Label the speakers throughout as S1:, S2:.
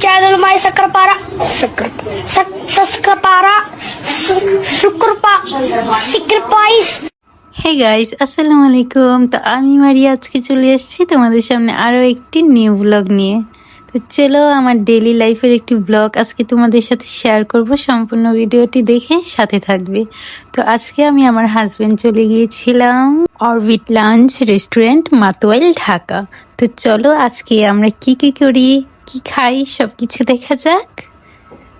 S1: channel my Sakrapara. Sakrapara. Sacrifice.
S2: Hey guys, আসসালামু আলাইকুম। তো আমি মারিয়া আজকে চলে এসেছি তোমাদের সামনে আরও একটি নিউ ব্লগ নিয়ে। তো চলো, আমার ডেইলি লাইফের একটি ব্লগ আজকে তোমাদের সাথে শেয়ার করব। সম্পূর্ণ ভিডিওটি দেখে সাথে থাকবে। তো আজকে আমি আমার হাজবেন্ড চলে গিয়েছিলাম অরবিট লাঞ্চ রেস্টুরেন্ট, মাতোয়াইল, ঢাকা। তো চলো আজকে আমরা কি কি করি, কি খাই, সব কিছু দেখা যাক।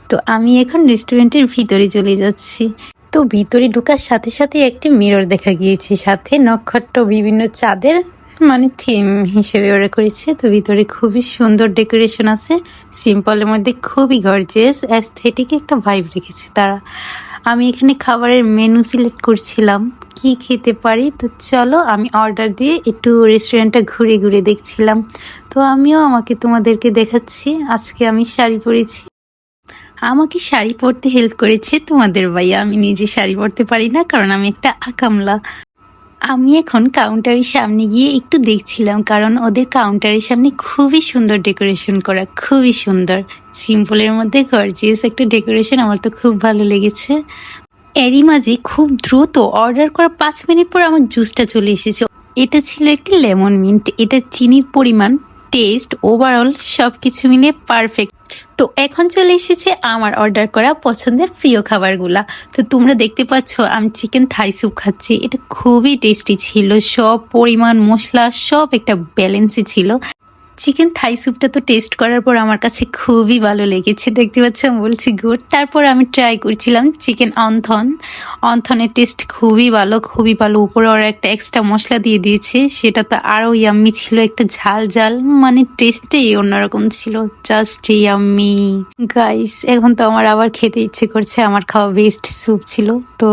S2: তো আমি এখন রেস্টুরেন্টের ভিতরে চলে যাচ্ছি। তো ভিতরে ঢোকার সাথে সাথে একটি মিরর দেখা গিয়েছে, সাথে নক্ষত্র বিভিন্ন চাঁদের মানে থিম হিসেবে ওরা করেছে। তো ভিতরে খুবই সুন্দর ডেকোরেশন আছে, সিম্পলের মধ্যে খুবই গর্জিয়াস অ্যাস্থেটিক একটা ভাইব রেখেছে তারা। আমি এখানে খাবারের মেনু সিলেক্ট করছিলাম কি খেতে পারি। তো চলো আমি অর্ডার দিয়ে একটু রেস্টুরেন্টটা ঘুরে ঘুরে দেখছিলাম। তো আমিও আমাকে তোমাদেরকে দেখাচ্ছি। আজকে আমি শাড়ি পরেছি, আমাকে শাড়ি পরতে হেল্প করেছে তোমাদের ভাইয়া। আমি নিজে শাড়ি পরতে পারি না, কারণ আমি একটা আকামলা। আমি এখন কাউন্টারের সামনে গিয়ে একটু দেখছিলাম, কারণ ওদের কাউন্টারের সামনে খুবই সুন্দর ডেকোরেশন করা, খুবই সুন্দর, সিম্পলের মধ্যে গর্জিয়াস একটা ডেকোরেশন। আমার তো খুব ভালো লেগেছে। এরই মাঝে খুব দ্রুত অর্ডার করা 5 মিনিট পর আমার জুসটা চলে এসেছে। এটা ছিল একটি লেমন মিন্ট। এটা চিনির পরিমাণ, টেস্ট, ওভারঅল সব কিছু মিলে পারফেক্ট। তো এখন চলে এসেছে আমার অর্ডার করা পছন্দের প্রিয় খাবারগুলা। তো তোমরা দেখতে পাচ্ছ আমি চিকেন থাই স্যুপ খাচ্ছি। এটা খুবই টেস্টি ছিল, সব পরিমাণ মশলা সব একটা ব্যালেন্সে ছিল। চিকেন থাই স্যুপটা তো টেস্ট করার পর আমার কাছে খুবই ভালো লেগেছে। দেখতে পাচ্ছ আমি বলছি গুড। তারপর আমি ট্রাই করছিলাম চিকেন অন্থনের টেস্ট খুবই ভালো, খুবই ভালো। উপরে ওরা একটা এক্সট্রা মশলা দিয়ে দিয়েছে, সেটা তো আরও ইয়াম্মি ছিল। একটা ঝাল ঝাল মানে টেস্টেই অন্যরকম ছিল, জাস্ট ইয়াম্মি গাইস। এখন তো আমার আবার খেতে ইচ্ছে করছে। আমার খাওয়া বেস্ট স্যুপ ছিল। তো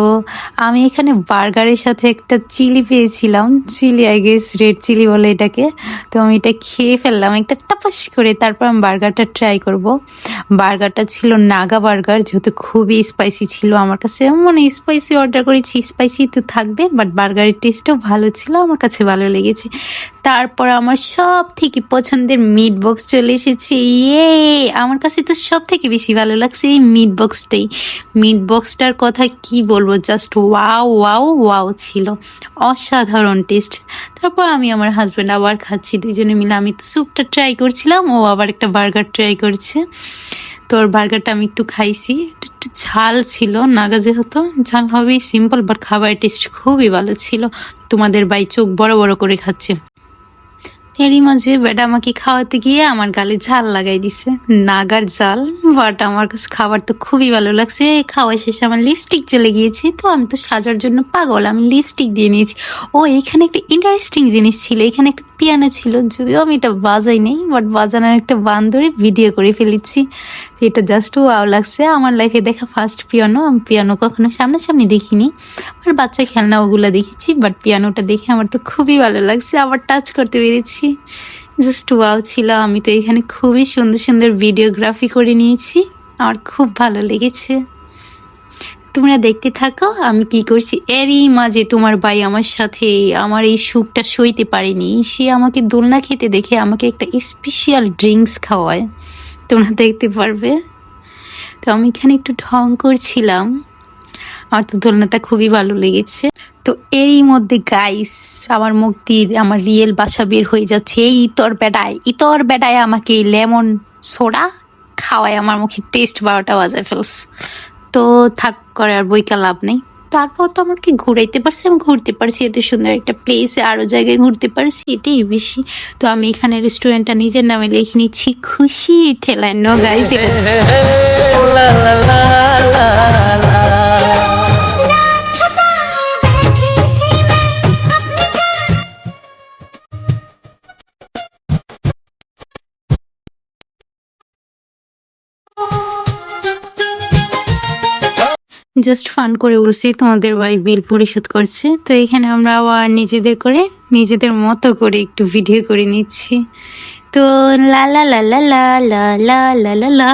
S2: আমি এখানে বার্গারের সাথে একটা চিলি পেয়েছিলাম, chilli I guess red chilli বলে এটাকে। তো আমি এটা খেয়ে ফেললাম একটা টাপাস করে। তারপর আমি বার্গারটা ট্রাই করব। বার্গারটা ছিল নাগা বার্গার, যেহেতু খুবই স্পাইসি ছিল। আমার কাছে মানে স্পাইসি অর্ডার করেছি, স্পাইসি তো থাকবে, বাট বার্গারের টেস্টও ভালো ছিল, আমার কাছে ভালো লেগেছে। তারপর আমার সব থেকে পছন্দের মিট বক্স চলে এসেছে। ইয়ে, আমার কাছে তো সব থেকে বেশি ভালো লাগছে এই মিট বক্সটাই। মিট বক্সটার কথা কি বলবো, জাস্ট ওয়াও ওয়াও ওয়াও ছিল, অসাধারণ টেস্ট। তারপর আমি আমার হাজব্যান্ড আবার খাচ্ছি, দুইজনে মিলে। আমি তো স্যুপটা ট্রাই করছিলাম, ও আবার একটা বার্গার ট্রাই করছে। তো ওর বার্গারটা আমি একটু খাইছি, একটু ঝাল ছিল, নাগা যেহেতু ঝাল হবেই, সিম্পল, বাট খাবারের টেস্ট খুবই ভালো ছিল। তোমাদের ভাই চোখ বড় বড় করে খাচ্ছে। এরই মাঝে বেটা আমাকে খাওয়াতে গিয়ে আমার গালে ঝাল লাগাই দিছে, নাগার ঝাল। বাট আমার কাছে খাবার তো খুবই ভালো লাগছে। খাওয়া শেষে আমার লিপস্টিক চলে গিয়েছে। তো আমি তো সাজার জন্য পাগল, আমি লিপস্টিক দিয়ে নিয়েছি। ও, এখানে একটা ইন্টারেস্টিং জিনিস ছিল, এখানে একটা পিয়ানো ছিল, যদিও আমি এটা বাজাই নেই, বাট বাজানোর একটা বান্দরে ভিডিও করে ফেলেছি। এটা জাস্ট ওয়াও লাগছে। আমার লাইফে দেখা ফার্স্ট পিয়ানো। আমি পিয়ানো কখনো সামনাসামনি দেখিনি, আর বাচ্চা খেলনা ওগুলো দেখেছি, বাট পিয়ানোটা দেখে আমার তো খুবই ভালো লাগছে। আবার টাচ করতে পেরেছি, জাস্ট ওয়াও ছিল। আমি তো এখানে খুবই সুন্দর সুন্দর ভিডিওগ্রাফি করে নিয়েছি, আমার খুব ভালো লেগেছে। তোমরা দেখতে থাকো আমি কি করছি। এরই মাঝে তোমার ভাই আমার সাথে আমার এই সুখটা সইতে পারেনি, সে আমাকে দোলনা খেতে দেখে আমাকে একটা স্পেশাল ড্রিঙ্কস খাওয়ায়, তোমরা দেখতে পারবে। তো আমি এখানে একটু ঢং করছিলাম, আমার তো দোলনাটা খুবই ভালো লেগেছে। তো এরই মধ্যে গাইস আমার মুখ দিয়ে আমার রিয়েল বাসা বের হয়ে যাচ্ছে। এই ইতর বেডায় আমাকে লেমন সোডা খাওয়ায়, আমার মুখে টেস্ট 12টা বাজায় ফেলস। তো থাক করে আর বইকা লাভ নেই। তারপর তো আমাকে ঘুরাইতে পারছি, আমি ঘুরতে পারছি, এত সুন্দর একটা প্লেসে আরো জায়গায় ঘুরতে পারছি, এটাই বেশি। তো আমি এখানে রেস্টুরেন্টটা নিজের নামে লিখে নিচ্ছি, খুশি ঠেলায় নো গাইস। জাস্ট ফান করে বলছি, তোমাদের ভাই বিল পরিশোধ করছে। তো এখানে আমরা আবার নিজেদের মতো করে একটু ভিডিও করে নিচ্ছি। তো লা লা লা লা লা লা লা লা লা লা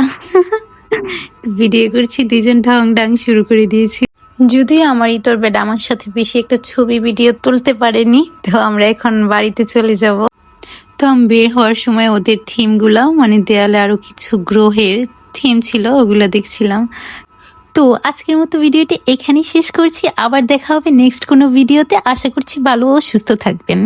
S2: ভিডিও করছি, দুইজন ঢং ডাং শুরু করে দিয়েছি। যদিও আমার ইতর বেড আমার সাথে বেশি একটা ছবি ভিডিও তুলতে পারেনি। তো আমরা এখন বাড়িতে চলে যাব। তো আমি বের হওয়ার সময় ওদের থিমগুলো মানে দেয়ালে আরো কিছু গ্রহের থিম ছিল, ওগুলো দেখছিলাম। তো আজকের মতো ভিডিওটি এখানেই শেষ করছি। আবার দেখা হবে নেক্সট কোনো ভিডিওতে। আশা করছি ভালো ও সুস্থ থাকবেন।